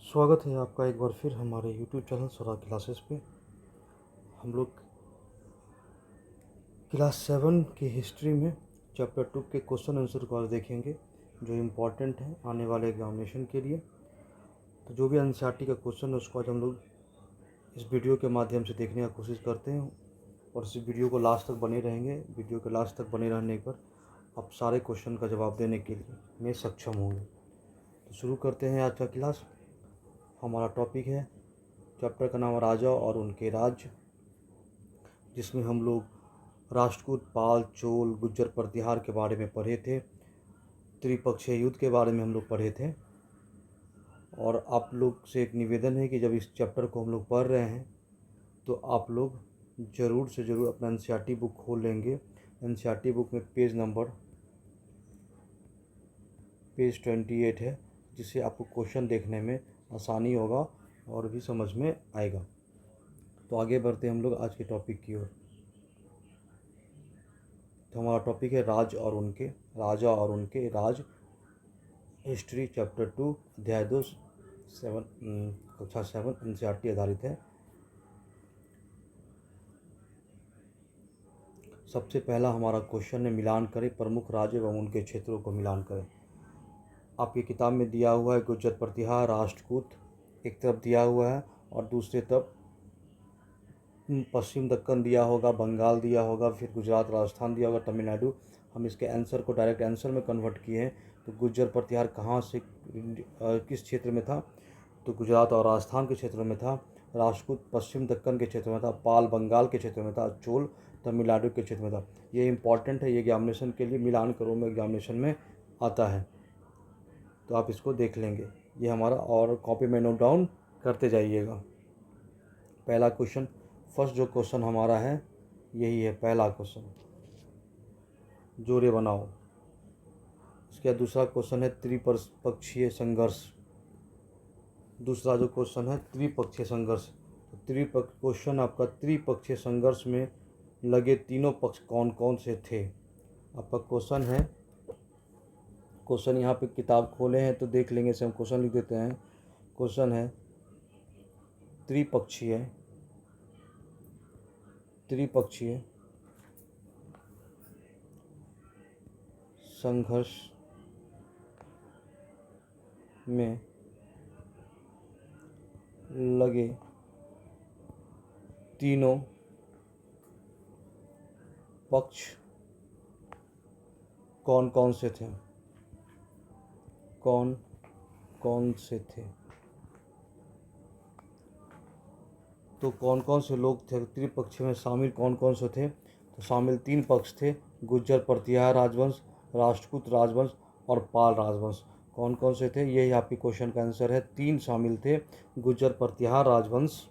स्वागत है आपका एक बार फिर हमारे YouTube चैनल स्वराज क्लासेस पे। हम लोग क्लास 7 की हिस्ट्री में चैप्टर 2 के क्वेश्चन आंसर को आज देखेंगे, जो इम्पोर्टेंट है आने वाले एग्जामिनेशन के लिए। तो जो भी एनसीईआरटी का क्वेश्चन है उसको आज हम लोग इस वीडियो के माध्यम से देखने की कोशिश करते हैं और इस वीडियो को लास्ट तक बने रहेंगे। वीडियो के लास्ट तक बने रहने पर आप सारे क्वेश्चन का जवाब देने के लिए में सक्षम होंगे। तो शुरू करते हैं आज का क्लास। हमारा टॉपिक है, चैप्टर का नाम राजा और उनके राज्य, जिसमें हम लोग राष्ट्रकूट, पाल, चोल, गुज्जर प्रतिहार के बारे में पढ़े थे। त्रिपक्षीय युद्ध के बारे में हम लोग पढ़े थे। और आप लोग से एक निवेदन है कि जब इस चैप्टर को हम लोग पढ़ रहे हैं तो आप लोग ज़रूर से ज़रूर अपना एनसीईआरटी बुक खोल लेंगे। एनसीईआरटी बुक में पेज 28 है, जिससे आपको क्वेश्चन देखने में आसानी होगा और भी समझ में आएगा। तो आगे बढ़ते हैं हम लोग आज के टॉपिक की ओर। तो हमारा टॉपिक है राजा और उनके राज, हिस्ट्री, चैप्टर 2, अध्याय 2, कक्षा 7 एनसीईआरटी आधारित है। सबसे पहला हमारा क्वेश्चन है, मिलान करें, प्रमुख राज्य एवं उनके क्षेत्रों को मिलान करें। आपकी किताब में दिया हुआ है गुज्जर प्रतिहार, राष्ट्रकूट एक तरफ दिया हुआ है और दूसरी तरफ पश्चिम दक्कन दिया होगा, बंगाल दिया होगा, फिर गुजरात, राजस्थान दिया होगा, तमिलनाडु। हम इसके आंसर को डायरेक्ट आंसर में कन्वर्ट किए हैं। तो गुज्जर प्रतिहार कहाँ से किस क्षेत्र में था? तो गुजरात और राजस्थान के क्षेत्र में था। राष्ट्रकूट पश्चिम दक्कन के क्षेत्र में था। पाल बंगाल के क्षेत्र में था। चोल तमिलनाडु के क्षेत्र में था। ये इंपॉर्टेंट है, ये एग्जामिनेशन के लिए मिलान करो में एग्जामिनेशन में आता है, तो आप इसको देख लेंगे। ये हमारा, और कॉपी में नोट डाउन करते जाइएगा। पहला क्वेश्चन, फर्स्ट जो क्वेश्चन हमारा है यही है, पहला क्वेश्चन, जोड़े बनाओ। इसके बाद दूसरा क्वेश्चन है त्रिपक्षीय संघर्ष। दूसरा जो क्वेश्चन है त्रिपक्षीय संघर्ष। तो क्वेश्चन आपका, त्रिपक्षीय संघर्ष में लगे तीनों पक्ष कौन कौन से थे? आपका क्वेश्चन है, क्वेश्चन यहाँ पे किताब खोले हैं तो देख लेंगे, से हम क्वेश्चन लिख देते हैं। क्वेश्चन है, त्रिपक्षीय संघर्ष में लगे तीनों पक्ष कौन कौन से थे? कौन कौन से थे? तो कौन कौन से लोग थे त्रिपक्ष में शामिल? कौन कौन से थे? तो शामिल तीन पक्ष थे, गुज्जर प्रतिहार राजवंश, राष्ट्रकूट राजवंश और पाल राजवंश। कौन कौन से थे? यही आपके क्वेश्चन का आंसर है। तीन शामिल थे, गुज्जर प्रतिहार राजवंश,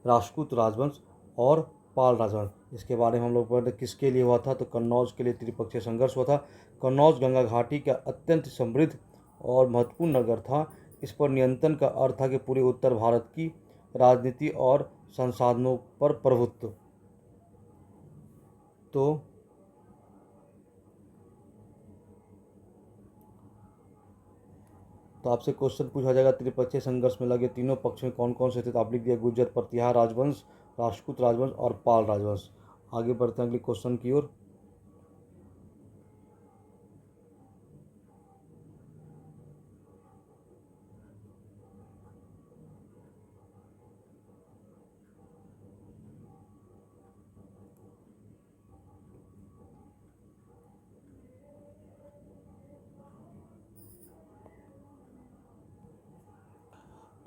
राष्ट्रकूट राजवंश और पाल राजवंश। इसके बारे में हम लोग पढ़ते, किसके लिए हुआ था? तो कन्नौज के लिए त्रिपक्षीय संघर्ष हुआ था। कन्नौज गंगा घाटी का अत्यंत समृद्ध और महत्वपूर्ण नगर था। इस पर नियंत्रण का अर्थ था कि पूरे उत्तर भारत की राजनीति और संसाधनों पर प्रभुत्व। तो आपसे क्वेश्चन पूछा जाएगा, त्रिपक्षीय संघर्ष में लगे तीनों पक्ष में कौन कौन से थे? तो आप लिख दिया गुज्जर प्रतिहार राजवंश, राष्ट्रकूट राजवंश और पाल राजवंश। आगे बढ़ते हैं अगले क्वेश्चन की ओर।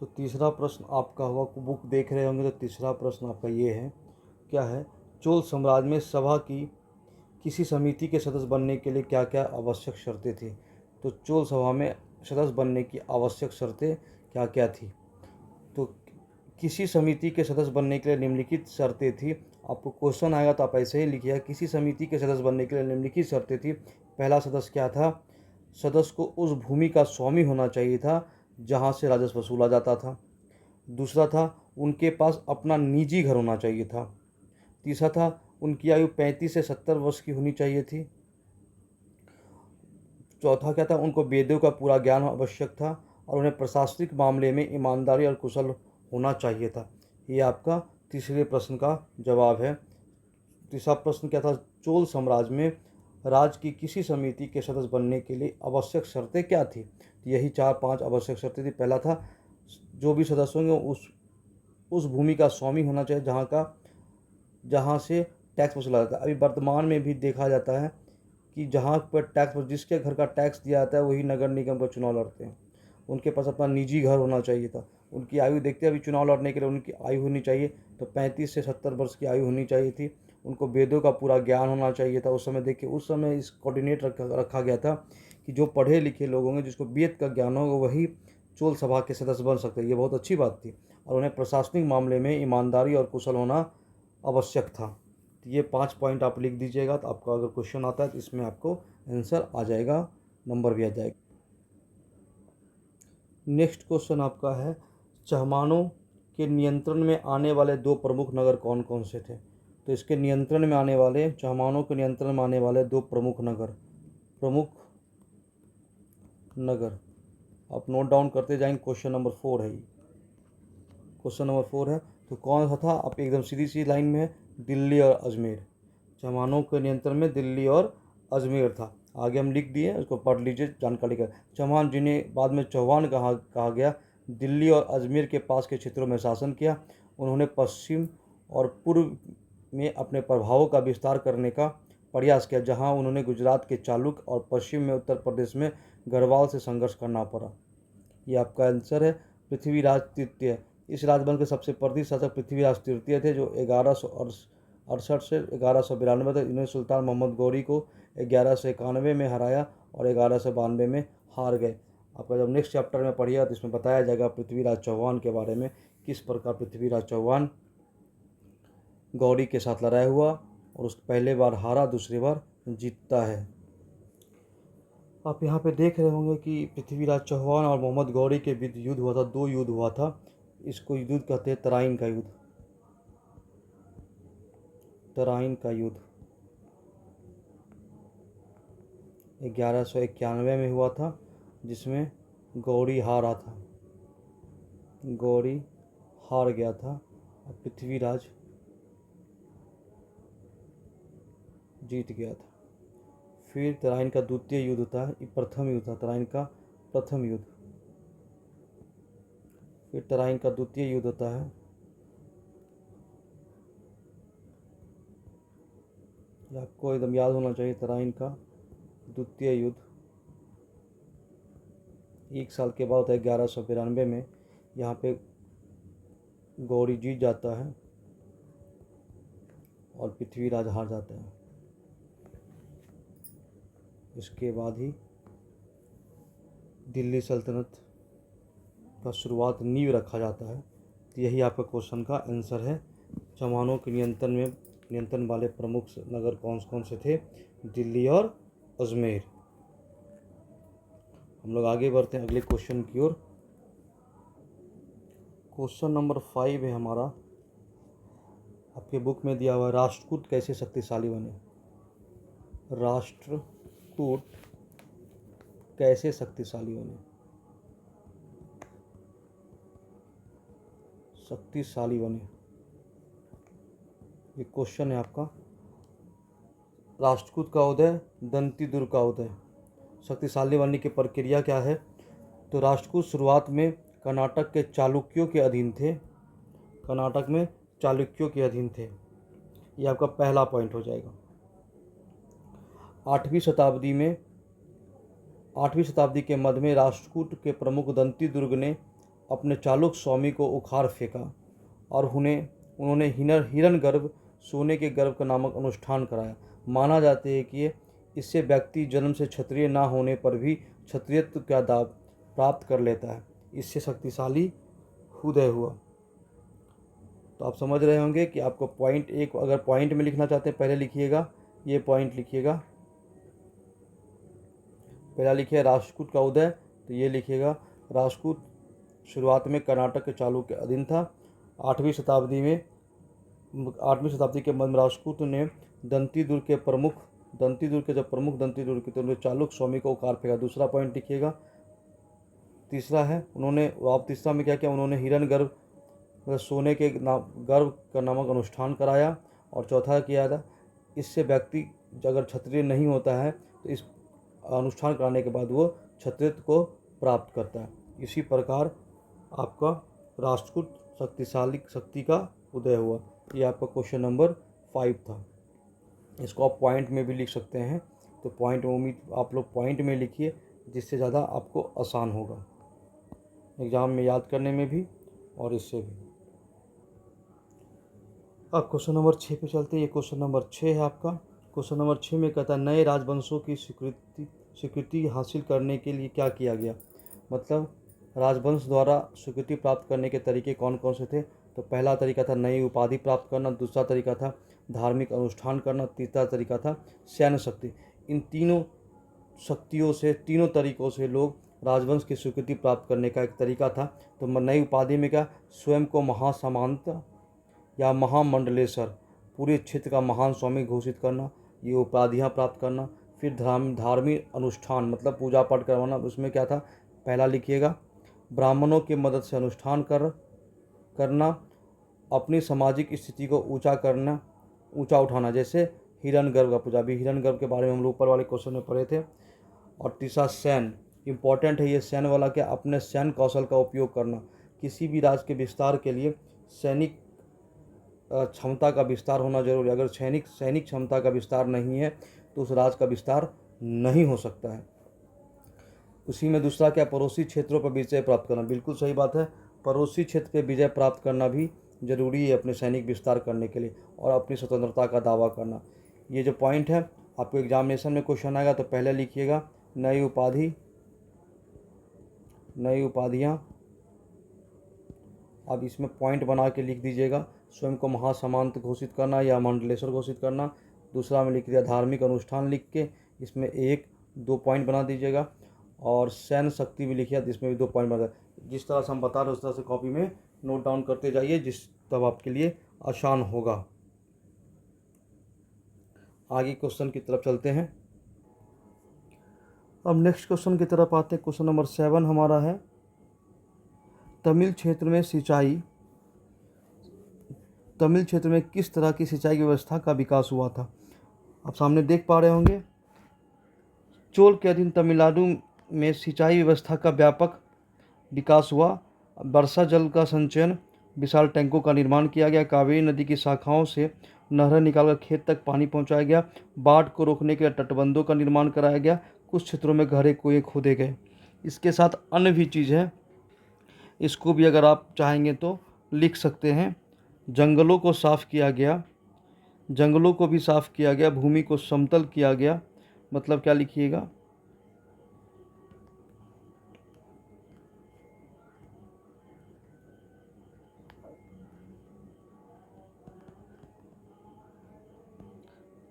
तो तीसरा प्रश्न आपका हुआ, बुक देख रहे होंगे तो तीसरा प्रश्न आपका ये है, क्या है? चोल साम्राज्य में सभा की किसी समिति के सदस्य बनने के लिए क्या क्या आवश्यक शर्तें थी? तो चोल सभा में सदस्य बनने की आवश्यक शर्तें क्या क्या थी? तो किसी समिति के सदस्य बनने के लिए निम्नलिखित शर्तें थी। आपको क्वेश्चन आएगा तो आप ऐसे ही लिखिएगा, किसी समिति के सदस्य बनने के लिए निम्नलिखित शर्तें थी। पहला सदस्य क्या था? सदस्य को उस भूमि का स्वामी होना चाहिए था जहाँ से राजस्व वसूला जाता था। दूसरा था, उनके पास अपना निजी घर होना चाहिए था। तीसरा था, उनकी आयु 35 से 70 वर्ष की होनी चाहिए थी। चौथा क्या था? उनको वेदों का पूरा ज्ञान आवश्यक था। और उन्हें प्रशासनिक मामले में ईमानदारी और कुशल होना चाहिए था। ये आपका तीसरे प्रश्न का जवाब है। तीसरा प्रश्न क्या था? चोल साम्राज्य में राज्य की किसी समिति के सदस्य बनने के लिए आवश्यक शर्तें क्या थी? तो यही 4-5 आवश्यक शर्तें थी। पहला था, जो भी सदस्य होंगे उस भूमि का स्वामी होना चाहिए जहाँ से टैक्स वसूला जाता है। अभी वर्तमान में भी देखा जाता है कि जहाँ पर टैक्स, जिसके घर का टैक्स दिया जाता है वही नगर निगम का चुनाव लड़ते हैं। उनके पास अपना निजी घर होना चाहिए था। उनकी आयु देखते हैं, अभी चुनाव लड़ने के लिए उनकी आयु होनी चाहिए तो 35 से 70 वर्ष की आयु होनी चाहिए थी। उनको वेदों का पूरा ज्ञान होना चाहिए था। उस समय देखिए, उस समय इस कोऑर्डिनेट रखा गया था कि जो पढ़े लिखे लोग होंगे, जिसको वेद का ज्ञान होगा, वही चोल सभा के सदस्य बन सकते हैं। ये बहुत अच्छी बात थी। और उन्हें प्रशासनिक मामले में ईमानदारी और कुशल होना आवश्यक था। तो ये 5 पॉइंट आप लिख दीजिएगा, तो आपका अगर क्वेश्चन आता है तो इसमें आपको आंसर आ जाएगा, नंबर भी आ जाएगा। नेक्स्ट क्वेश्चन आपका है, चहमानों के नियंत्रण में आने वाले 2 प्रमुख नगर कौन कौन से थे? तो इसके नियंत्रण में आने वाले, चहमानों के नियंत्रण में आने वाले 2 प्रमुख नगर आप नोट डाउन करते जाएंगे। क्वेश्चन नंबर 4 है, क्वेश्चन नंबर 4 है। तो कौन सा था? आप एकदम सीधी सी लाइन में है, दिल्ली और अजमेर। चहमानों के नियंत्रण में दिल्ली और अजमेर था। आगे हम लिख दिए, उसको पढ़ लीजिए जानकारी का। चौहान, जिन्हें बाद में चौहान कहा गया, दिल्ली और अजमेर के पास के क्षेत्रों में शासन किया। उन्होंने पश्चिम और पूर्व में अपने प्रभावों का विस्तार करने का प्रयास किया, जहां उन्होंने गुजरात के चालुक्य और पश्चिम में उत्तर प्रदेश में गढ़वाल से संघर्ष करना पड़ा। ये आपका आंसर है। पृथ्वीराज तृतीय, इस राजवंश के सबसे प्रसिद्ध शासक पृथ्वीराज तृतीय थे, जो 1168 से 1192 तक। इन्होंने सुल्तान मोहम्मद गौरी को 1191 में हराया और 1192 में हार गए। आपका जब नेक्स्ट चैप्टर में पढ़िएगा तो इसमें बताया जाएगा पृथ्वीराज चौहान के बारे में, किस प्रकार पृथ्वीराज चौहान गौरी के साथ लड़ाई हुआ और उस पहले बार हारा, दूसरी बार जीतता है। आप यहाँ पे देख रहे होंगे कि पृथ्वीराज चौहान और मोहम्मद गौरी के बीच युद्ध हुआ था। 2 युद्ध हुआ था। इसको युद्ध कहते हैं तराइन का युद्ध। तराइन का युद्ध 1191 में हुआ था, जिसमें गौरी हारा था, गौरी हार गया था और पृथ्वीराज जीत गया था। फिर तराइन का द्वितीय युद्ध था, ये प्रथम युद्ध था, तराइन का प्रथम युद्ध। फिर तराइन का द्वितीय युद्ध होता है, आपको एकदम याद होना चाहिए। तराइन का द्वितीय युद्ध 1 साल के बाद होता है, 1192 में। यहाँ पे गौरी जीत जाता है और पृथ्वीराज हार जाता है। इसके बाद ही दिल्ली सल्तनत का शुरुआत नींव रखा जाता है। तो यही आपका क्वेश्चन का आंसर है। चौहानों के नियंत्रण वाले प्रमुख नगर कौन कौन से थे? दिल्ली और अजमेर। हम लोग आगे बढ़ते हैं अगले क्वेश्चन की ओर। क्वेश्चन नंबर 5 है हमारा, आपके बुक में दिया हुआ है, राष्ट्रकूट कैसे शक्तिशाली बने? राष्ट्रकूट कैसे शक्तिशाली बने? शक्तिशाली बने, ये क्वेश्चन है आपका। राष्ट्रकूट का उदय, दंती दुर्ग का उदय। शक्तिशाली बनने की प्रक्रिया क्या है? तो राष्ट्रकूट शुरुआत में कर्नाटक के चालुक्यों के अधीन थे। कर्नाटक में चालुक्यों के अधीन थे। ये आपका पहला पॉइंट हो जाएगा। 8वीं शताब्दी के मध्य में राष्ट्रकूट के प्रमुख दंती दुर्ग ने अपने चालुक्य स्वामी को उखाड़ फेंका और उन्होंने हिरण गर्भ, सोने के गर्भ का नामक अनुष्ठान कराया। माना जाता है कि इससे व्यक्ति जन्म से क्षत्रिय ना होने पर भी क्षत्रियत्व का दाव प्राप्त कर लेता है। इससे शक्तिशाली उदय हुआ। तो आप समझ रहे होंगे कि आपको पॉइंट एक, अगर पॉइंट में लिखना चाहते हैं पहले लिखिएगा, ये पॉइंट लिखिएगा। पहला लिखिए राष्ट्रकूट का उदय, तो ये लिखिएगा राष्ट्रकूट शुरुआत में कर्नाटक के चालुक्य के अधीन था। 8वीं शताब्दी के मध्य में राष्ट्रकूट ने दंती दुर्ग के प्रमुख दंती दुर्ग के तो चालुक्य स्वामी को उखाड़ फेंका। दूसरा पॉइंट लिखिएगा, तीसरा है उन्होंने, अब तीसरा में क्या किया, उन्होंने हिरण्यगर्भ मतलब सोने के गर्भ का नामक अनुष्ठान कराया। और चौथा किया था, इससे व्यक्ति अगर क्षत्रिय नहीं होता है तो इस अनुष्ठान कराने के बाद वो क्षत्रियत्व को प्राप्त करता है। इसी प्रकार आपका राष्ट्रकूट शक्तिशाली शक्ति का उदय हुआ। ये आपका क्वेश्चन नंबर 5 था। इसको आप पॉइंट में भी लिख सकते हैं, तो पॉइंट में उम्मीद आप लोग पॉइंट में लिखिए, जिससे ज़्यादा आपको आसान होगा एग्ज़ाम में याद करने में भी और इससे भी। अब क्वेश्चन नंबर 6 पे चलते हैं। ये क्वेश्चन नंबर 6 है आपका। क्वेश्चन नंबर 6 में कहता है नए राजवंशों की स्वीकृति हासिल करने के लिए क्या किया गया। मतलब राजवंश द्वारा स्वीकृति प्राप्त करने के तरीके कौन कौन से थे। तो पहला तरीका था नई उपाधि प्राप्त करना, दूसरा तरीका था धार्मिक अनुष्ठान करना, तीसरा तरीका था सैन्य शक्ति। इन तीनों शक्तियों से, तीनों तरीकों से लोग राजवंश की स्वीकृति प्राप्त करने का एक तरीका था। तो नई उपाधि में क्या, स्वयं को महासामंत या महामंडलेश्वर, पूरे क्षेत्र का महान स्वामी घोषित करना, ये उपाधियाँ प्राप्त करना। फिर धार्मिक अनुष्ठान मतलब पूजा पाठ करवाना। उसमें क्या था, पहला लिखिएगा ब्राह्मणों की मदद से अनुष्ठान करना, अपनी सामाजिक स्थिति को ऊंचा उठाना, जैसे हिरण्यगर्भ का पूजा, भी हिरण्यगर्भ के बारे में हम लोग ऊपर वाले क्वेश्चन में पढ़े थे। और तीसरा सैन्य, इंपॉर्टेंट है ये सैन्य वाला, क्या, अपने सैन्य कौशल का उपयोग करना। किसी भी राज्य के विस्तार के लिए सैनिक क्षमता का विस्तार होना जरूरी है। अगर सैनिक क्षमता का विस्तार नहीं है तो उस राज्य का विस्तार नहीं हो सकता है। उसी में दूसरा क्या, पड़ोसी क्षेत्रों पर विजय प्राप्त करना। बिल्कुल सही बात है, पड़ोसी क्षेत्र पर विजय प्राप्त करना भी जरूरी है अपने सैनिक विस्तार करने के लिए, और अपनी स्वतंत्रता का दावा करना। ये जो पॉइंट है आपको एग्जामिनेशन में क्वेश्चन आएगा तो पहले लिखिएगा नई उपाधियाँ। अब इसमें पॉइंट बना के लिख दीजिएगा, स्वयं को महासामंत घोषित करना या मंडलेश्वर घोषित करना। दूसरा में लिख दिया धार्मिक अनुष्ठान, लिख के इसमें 1-2 पॉइंट बना दीजिएगा। और सैन्य शक्ति भी लिखिए, जिसमें भी 2 पॉइंट बना। जिस तरह से हम बता रहे हैं उस तरह से कॉपी में नोट डाउन करते जाइए, तब आपके लिए आसान होगा। आगे क्वेश्चन की तरफ चलते हैं। अब नेक्स्ट क्वेश्चन की तरफ आते हैं। क्वेश्चन नंबर 7 हमारा है, तमिल क्षेत्र में किस तरह की सिंचाई व्यवस्था का विकास हुआ था। आप सामने देख पा रहे होंगे, चोल के अधीन तमिलनाडु में सिंचाई व्यवस्था का व्यापक विकास हुआ। वर्षा जल का संचयन, विशाल टैंकों का निर्माण किया गया। कावेरी नदी की शाखाओं से नहरें निकालकर खेत तक पानी पहुंचाया गया। बाढ़ को रोकने के लिए तटबंधों का निर्माण कराया गया। कुछ क्षेत्रों में गहरे कुएं खोदे गए। इसके साथ अन्य भी चीज़ है, इसको भी अगर आप चाहेंगे तो लिख सकते हैं। जंगलों को साफ़ किया गया, जंगलों को भी साफ़ किया गया। भूमि को समतल किया गया। मतलब क्या लिखिएगा,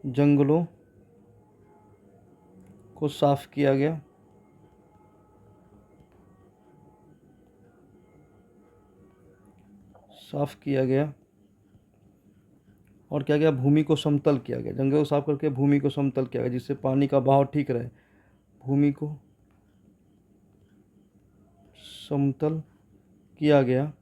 जंगलों को साफ़ किया गया, और क्या गया, भूमि को समतल किया गया। जंगल को साफ करके भूमि को समतल किया गया, जिससे पानी का बहाव ठीक रहे। भूमि को समतल किया गया।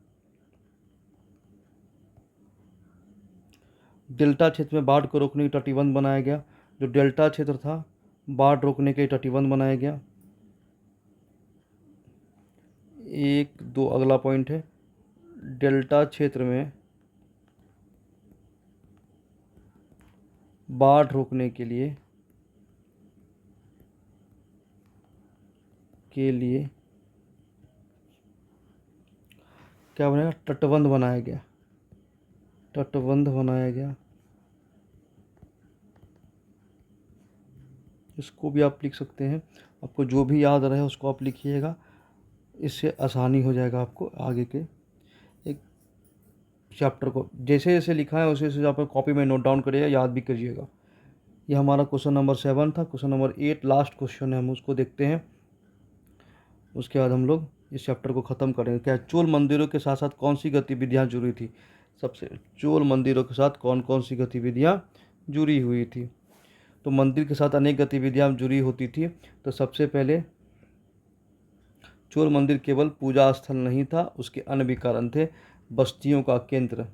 डेल्टा क्षेत्र में बाढ़ को रोकने के तटबंध बनाया गया। जो डेल्टा क्षेत्र था, बाढ़ रोकने के तटबंध बनाया गया। 1-2 अगला पॉइंट है, डेल्टा क्षेत्र में बाढ़ रोकने के लिए क्या बनेगा, तटबंध बनाया गया। इसको भी आप लिख सकते हैं, आपको जो भी याद रहे उसको आप लिखिएगा, इससे आसानी हो जाएगा आपको आगे के एक चैप्टर को। जैसे जैसे लिखा है उसे आप कॉपी में नोट डाउन करिएगा, याद भी करिएगा। यह हमारा क्वेश्चन नंबर 7 था। क्वेश्चन नंबर 8 लास्ट क्वेश्चन है, हम उसको देखते हैं। उसके बाद हम लोग इस चैप्टर को ख़त्म करेंगे। क्या चोल मंदिरों के साथ साथ कौन सी गतिविधियाँ जुड़ी थी। चोल मंदिरों के साथ कौन कौन सी गतिविधियाँ जुड़ी हुई थी। तो मंदिर के साथ अनेक गतिविधियाँ जुड़ी होती थी। तो सबसे पहले चोल मंदिर केवल पूजा स्थल नहीं था, उसके अन्य भी कारण थे। बस्तियों का केंद्र,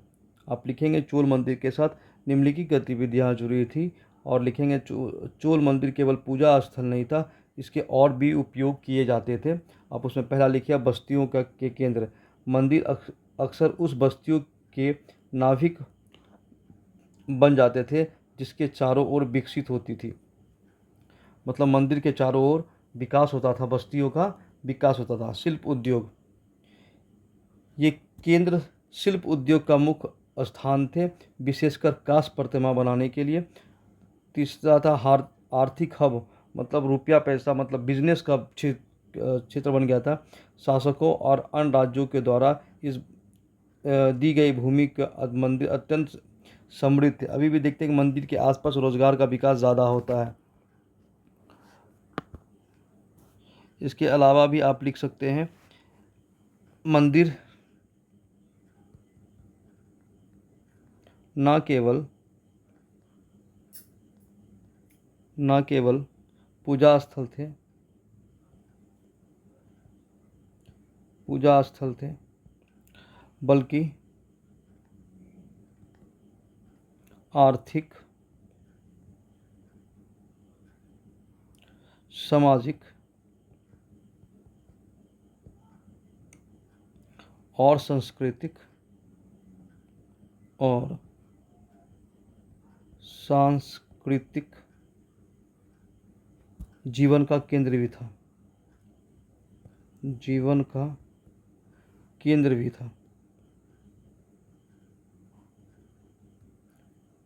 आप लिखेंगे चोल मंदिर के साथ निम्नलिखित गतिविधियाँ जुड़ी थी, और लिखेंगे चोल मंदिर केवल पूजा स्थल नहीं था, इसके और भी उपयोग किए जाते थे। आप उसमें पहला लिखिए बस्तियों का के केंद्र। मंदिर अक्सर उस बस्तियों के नाभिक बन जाते थे जिसके चारों ओर विकसित होती थी। मतलब मंदिर के चारों ओर विकास होता था, बस्तियों का विकास होता था। शिल्प उद्योग, ये केंद्र शिल्प उद्योग का मुख्य स्थान थे, विशेषकर कांस्य प्रतिमा बनाने के लिए। तीसरा था आर्थिक हब, मतलब रुपया पैसा, मतलब बिजनेस का क्षेत्र बन गया था। शासकों और अन्य राज्यों के द्वारा इस दी गई भूमि का मंदिर अत्यंत समृद्ध थे। अभी भी देखते हैं कि मंदिर के आसपास रोजगार का विकास ज़्यादा होता है। इसके अलावा भी आप लिख सकते हैं मंदिर न केवल पूजा स्थल थे बल्कि आर्थिक, सामाजिक और सांस्कृतिक जीवन का केंद्र भी था।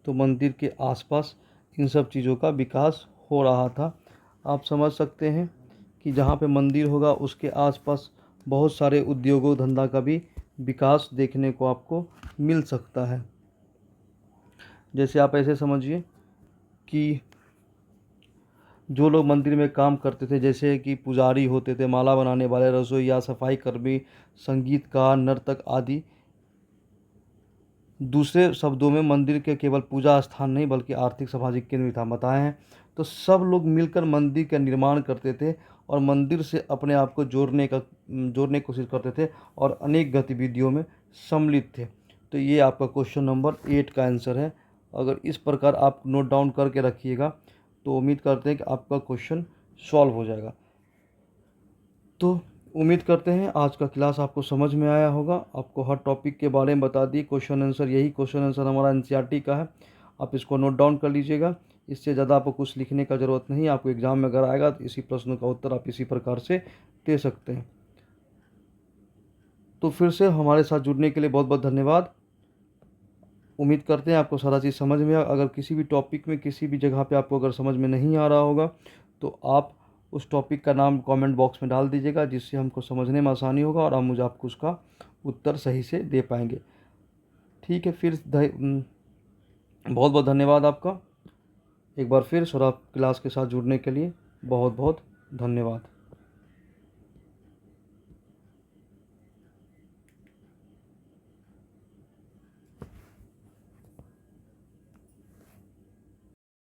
तो मंदिर के आसपास इन सब चीज़ों का विकास हो रहा था। आप समझ सकते हैं कि जहाँ पे मंदिर होगा उसके आसपास बहुत सारे उद्योगों धंधा का भी विकास देखने को आपको मिल सकता है। जैसे आप ऐसे समझिए कि जो लोग मंदिर में काम करते थे, जैसे कि पुजारी होते थे, माला बनाने वाले, रसोईया, सफाई कर्मी, संगीतकार, नर्तक आदि, दूसरे शब्दों में मंदिर के केवल पूजा स्थान नहीं बल्कि आर्थिक सामाजिक केंद्र भी था, बताए हैं। तो सब लोग मिलकर मंदिर का निर्माण करते थे और मंदिर से अपने आप को जोड़ने की कोशिश करते थे और अनेक गतिविधियों में सम्मिलित थे। तो ये आपका क्वेश्चन नंबर 8 का आंसर है। अगर इस प्रकार आप नोट डाउन करके रखिएगा तो उम्मीद करते हैं कि आपका क्वेश्चन सॉल्व हो जाएगा। तो उम्मीद करते हैं आज का क्लास आपको समझ में आया होगा। आपको हर टॉपिक के बारे में बता दी, क्वेश्चन आंसर, यही क्वेश्चन आंसर हमारा एनसीईआरटी का है। आप इसको नोट डाउन कर लीजिएगा। इससे ज़्यादा आपको कुछ लिखने का ज़रूरत नहीं है। आपको एग्ज़ाम में अगर आएगा तो इसी प्रश्न का उत्तर आप इसी प्रकार से दे सकते हैं। तो फिर से हमारे साथ जुड़ने के लिए बहुत बहुत धन्यवाद। उम्मीद करते हैं आपको सारा चीज़ समझ में अगर किसी भी टॉपिक में किसी भी जगह पे आपको अगर समझ में नहीं आ रहा होगा तो आप उस टॉपिक का नाम कमेंट बॉक्स में डाल दीजिएगा, जिससे हमको समझने में आसानी होगा और मुझे आपको उसका उत्तर सही से दे पाएंगे। ठीक है, फिर बहुत बहुत धन्यवाद आपका। एक बार फिर सौरभ क्लास के साथ जुड़ने के लिए बहुत बहुत धन्यवाद।